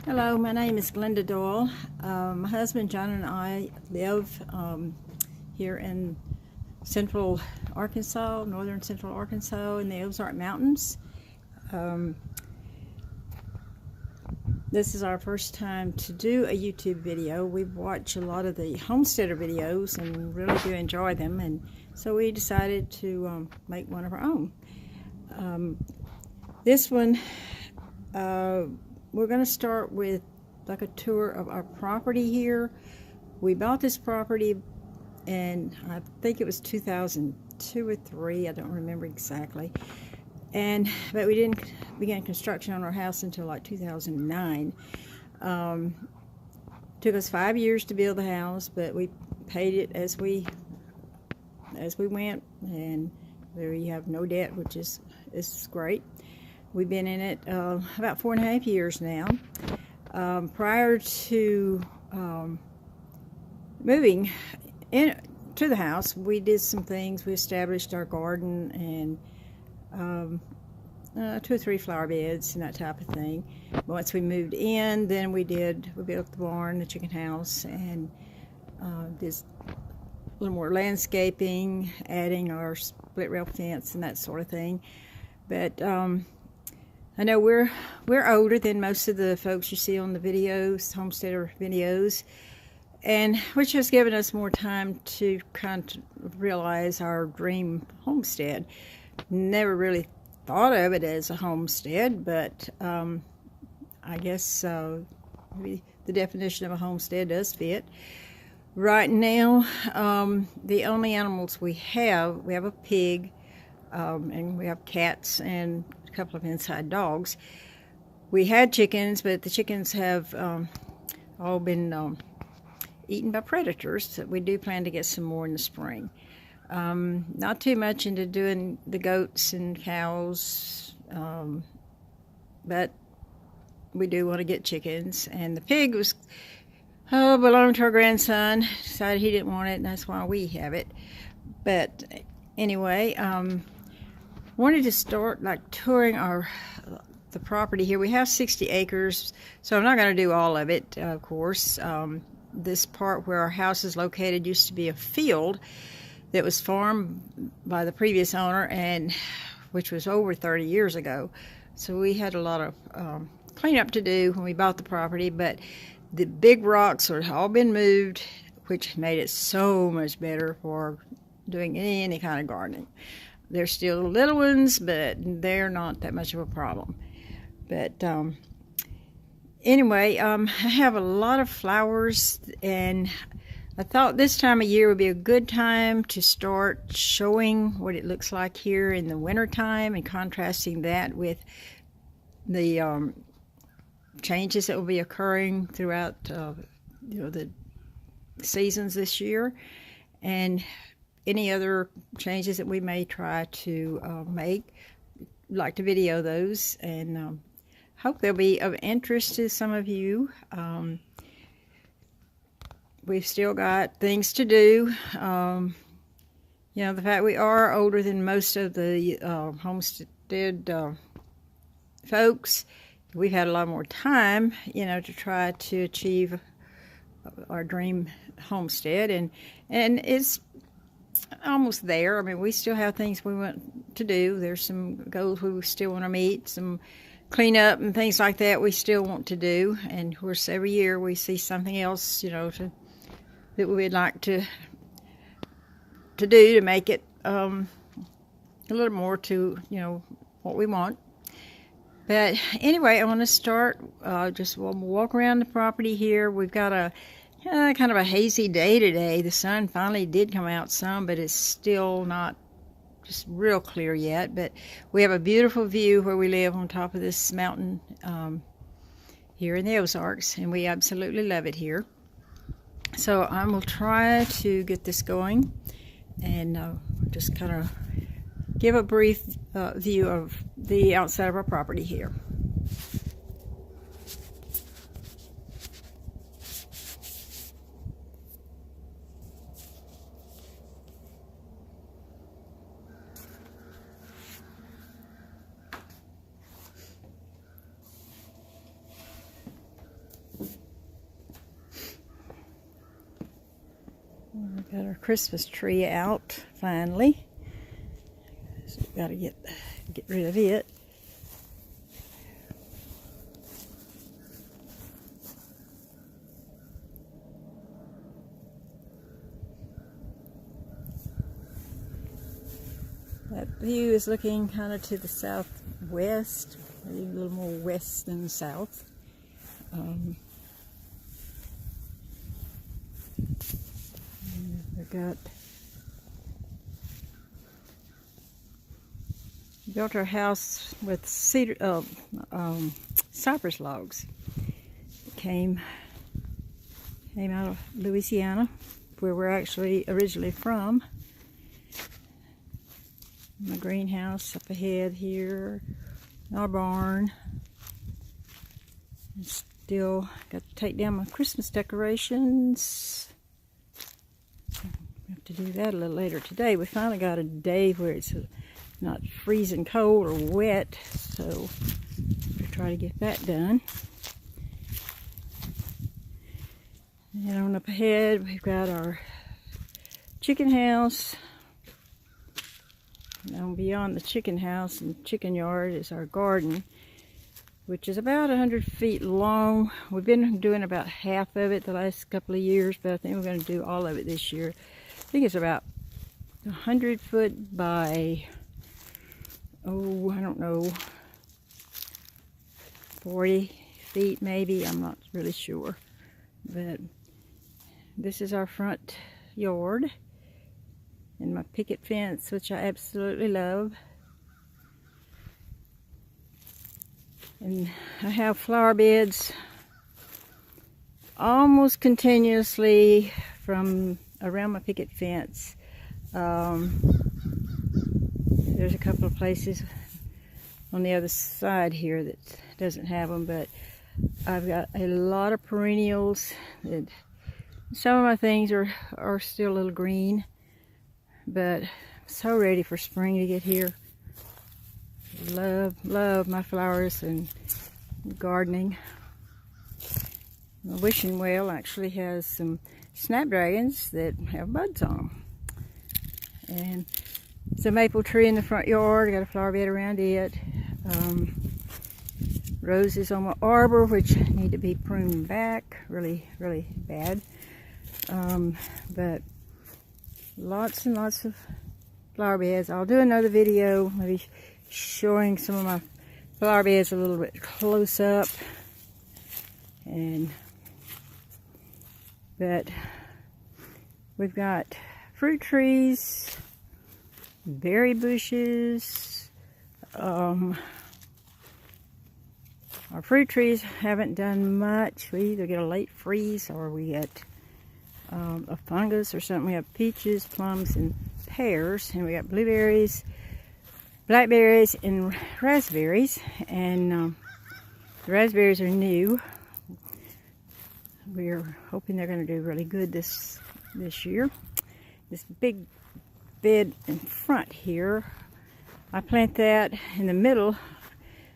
Hello, my name is Glenda Doyle. My husband John and I live here in central Arkansas, northern central Arkansas, in the Ozark Mountains. This is our first time to do a YouTube video. We've watched a lot of the homesteader videos and really do enjoy them, and so we decided to make one of our own. This one, we're going to start with like a tour of our property here. We bought this property and I think it was 2002 or 3, I don't remember exactly. But we didn't begin construction on our house until like 2009. Took us 5 years to build the house, but we paid it as we went, and we have no debt, which is great. We've been in it about 4.5 years now. Prior to moving to the house, we did some things. We established our garden and 2 or 3 flower beds and that type of thing. Once we moved in, then we built the barn, the chicken house, and did a little more landscaping, adding our split rail fence and that sort of thing. But I know we're older than most of the folks you see on the videos, homesteader videos, and which has given us more time to kind of realize our dream homestead. Never really thought of it as a homestead, but I guess maybe the definition of a homestead does fit. Right now, the only animals we have a pig, and we have cats and a couple of inside dogs. We had chickens, but the chickens have all been eaten by predators, so we do plan to get some more in the spring. Not too much into doing the goats and cows, but we do want to get chickens. And the pig was belonged to our grandson. Decided he didn't want it, and that's why we have it. But anyway, wanted to start like touring the property here. We have 60 acres, so I'm not going to do all of it, of course. This part where our house is located used to be a field that was farmed by the previous owner, and which was over 30 years ago. So we had a lot of cleanup to do when we bought the property, but the big rocks had all been moved, which made it so much better for doing any kind of gardening. There's still little ones, but they're not that much of a problem. But anyway, I have a lot of flowers, and I thought this time of year would be a good time to start showing what it looks like here in the winter time and contrasting that with the changes that will be occurring throughout the seasons this year, and any other changes that we may try to make. Like to video those, and hope they'll be of interest to some of you. We've still got things to do. The fact we are older than most of the homestead folks, we've had a lot more time, to try to achieve our dream homestead, and it's almost there. I mean, we still have things we want to do. There's some goals we still want to meet, some cleanup and things like that we still want to do. And of course, every year we see something else, that we'd like to do to make it a little more to what we want. But anyway, I want to start. We'll walk around the property here. We've got a kind of a hazy day today. The sun finally did come out some, but it's still not just real clear yet. But we have a beautiful view where we live on top of this mountain here in the Ozarks, and we absolutely love it here. So I will try to get this going and just kind of give a brief view of the outside of our property here. Got our Christmas tree out finally. So we've got to get rid of it. That view is looking kind of to the southwest, maybe a little more west than south. We've built our house with cypress logs. It came out of Louisiana, where we're actually originally from. My greenhouse up ahead here, our barn. And still got to take down my Christmas decorations. Have to do that a little later today. We finally got a day where it's not freezing cold or wet, so we'll try to get that done. And on up ahead, we've got our chicken house. Now beyond the chicken house and chicken yard is our garden, which is about 100 feet long. We've been doing about half of it the last couple of years, but I think we're going to do all of it this year. I think it's about 100 foot by, I don't know, 40 feet maybe. I'm not really sure. But this is our front yard. And my picket fence, which I absolutely love. And I have flower beds almost continuously from around my picket fence. There's a couple of places on the other side here that doesn't have them, but I've got a lot of perennials. That some of my things are still a little green. But I'm so ready for spring to get here. Love my flowers and gardening. My wishing well actually has some snapdragons that have buds on them. And it's a maple tree in the front yard. I got a flower bed around it. Roses on my arbor, which need to be pruned back really bad. But lots and lots of flower beds. I'll do another video maybe showing some of my flower beds a little bit close up. But we've got fruit trees, berry bushes. Our fruit trees haven't done much. We either get a late freeze or we get a fungus or something. We have peaches, plums, and pears, and we got blueberries, blackberries, and raspberries. And the raspberries are new. We're hoping they're going to do really good this year. This big bed in front here, I plant that in the middle.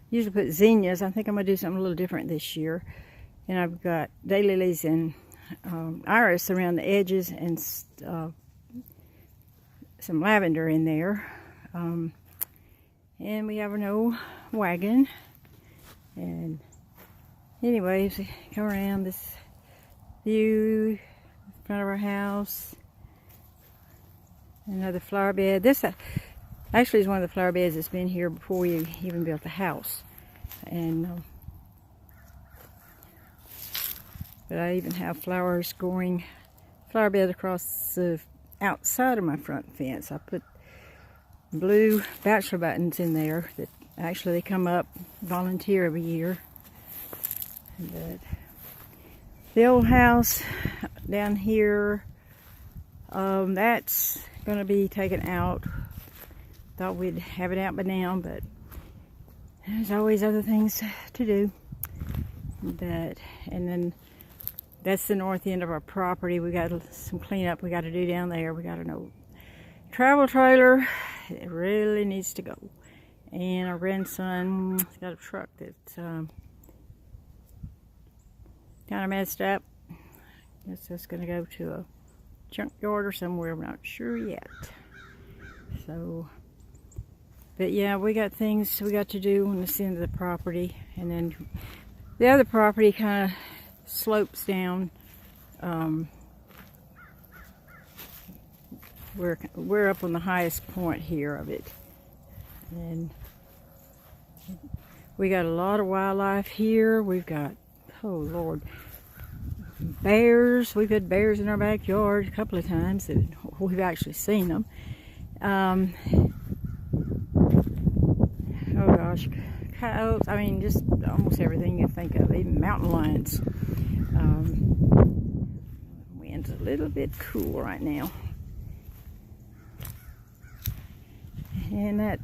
Usually put zinnias. I think I'm going to do something a little different this year. And I've got daylilies and iris around the edges, and some lavender in there. And we have an old wagon. And anyways, we come around this view in front of our house. Another flower bed. This actually is one of the flower beds that's been here before we even built the house. And but I even have flowers growing, flower bed across the outside of my front fence. I put blue bachelor buttons in there that actually they come up, volunteer every year. But the old house down here, that's going to be taken out. Thought we'd have it out by now, but there's always other things to do. And then that's the north end of our property. We got some cleanup we got to do down there. We got an old travel trailer. It really needs to go. And our grandson's got a truck that's kind of messed up. Guess that's going to go to a junkyard or somewhere. I'm not sure yet. So, but yeah, we got things we got to do on this end of the property, and then the other property kind of slopes down. We're up on the highest point here of it, and we got a lot of wildlife here. We've got, oh Lord, bears. We've had bears in our backyard a couple of times that we've actually seen them. Oh gosh, coyotes. I mean, just almost everything you think of, even mountain lions. Wind's a little bit cool right now. And that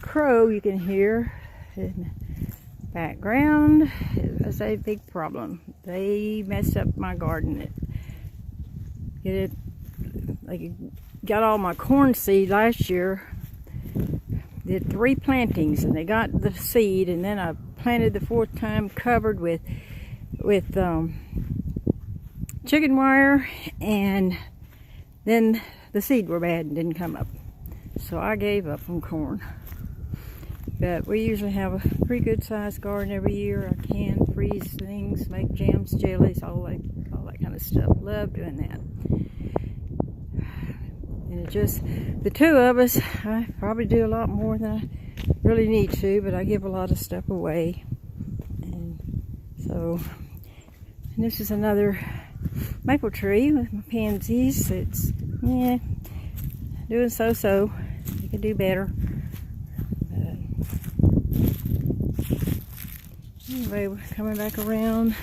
crow you can hear in the background is a big problem. They messed up my garden. They got all my corn seed last year. Did 3 plantings, and they got the seed, and then I planted the 4th time, covered with chicken wire, and then the seed were bad and didn't come up. So I gave up on corn. But we usually have a pretty good sized garden every year. I can freeze things, make jams, jellies, all that kind of stuff. Love doing that. And it just, the two of us, I probably do a lot more than I really need to, but I give a lot of stuff away. And so, and this is another maple tree with my pansies. It's, yeah, doing so-so. You could do better. Anyway, we're coming back around.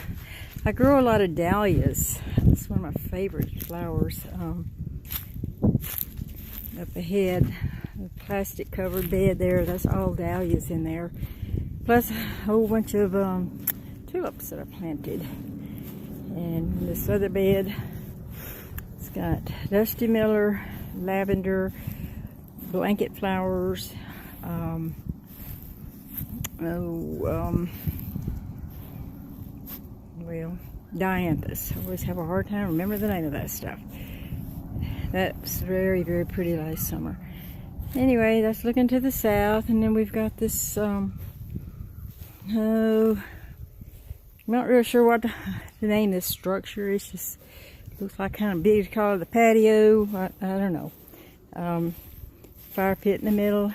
I grow a lot of dahlias. It's one of my favorite flowers. Up ahead, the plastic covered bed there, that's all dahlias in there. Plus a whole bunch of tulips that I planted. And this other bed, it's got Dusty Miller, lavender, blanket flowers, well, dianthus. I always have a hard time remembering the name of that stuff. That's very, very pretty last summer. Anyway, that's looking to the south, and then we've got this, I'm not really sure what the name of this structure is. Just looks like kind of big to call it the patio. I don't know. Fire pit in the middle,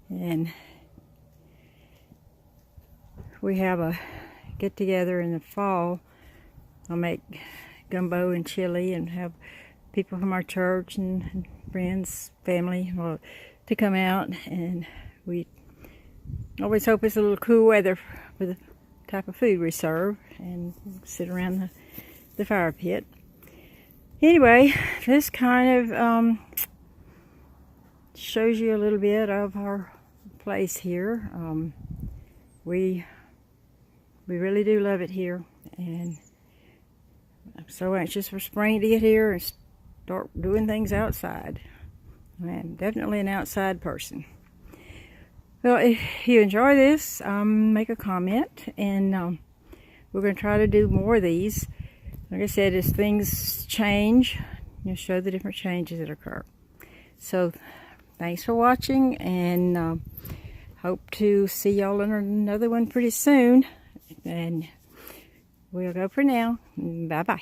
and we have a get together in the fall. I'll make gumbo and chili and have people from our church and friends, family, to come out, and we always hope it's a little cool weather for the type of food we serve, and sit around the fire pit. Anyway, this kind of shows you a little bit of our place here. We really do love it here, and I'm so anxious for spring to get here and start doing things outside. I'm definitely an outside person. Well, if you enjoy this, make a comment, and we're going to try to do more of these. Like I said, as things change, you'll show the different changes that occur. So, thanks for watching, and hope to see y'all in another one pretty soon. And we'll go for now. Bye-bye.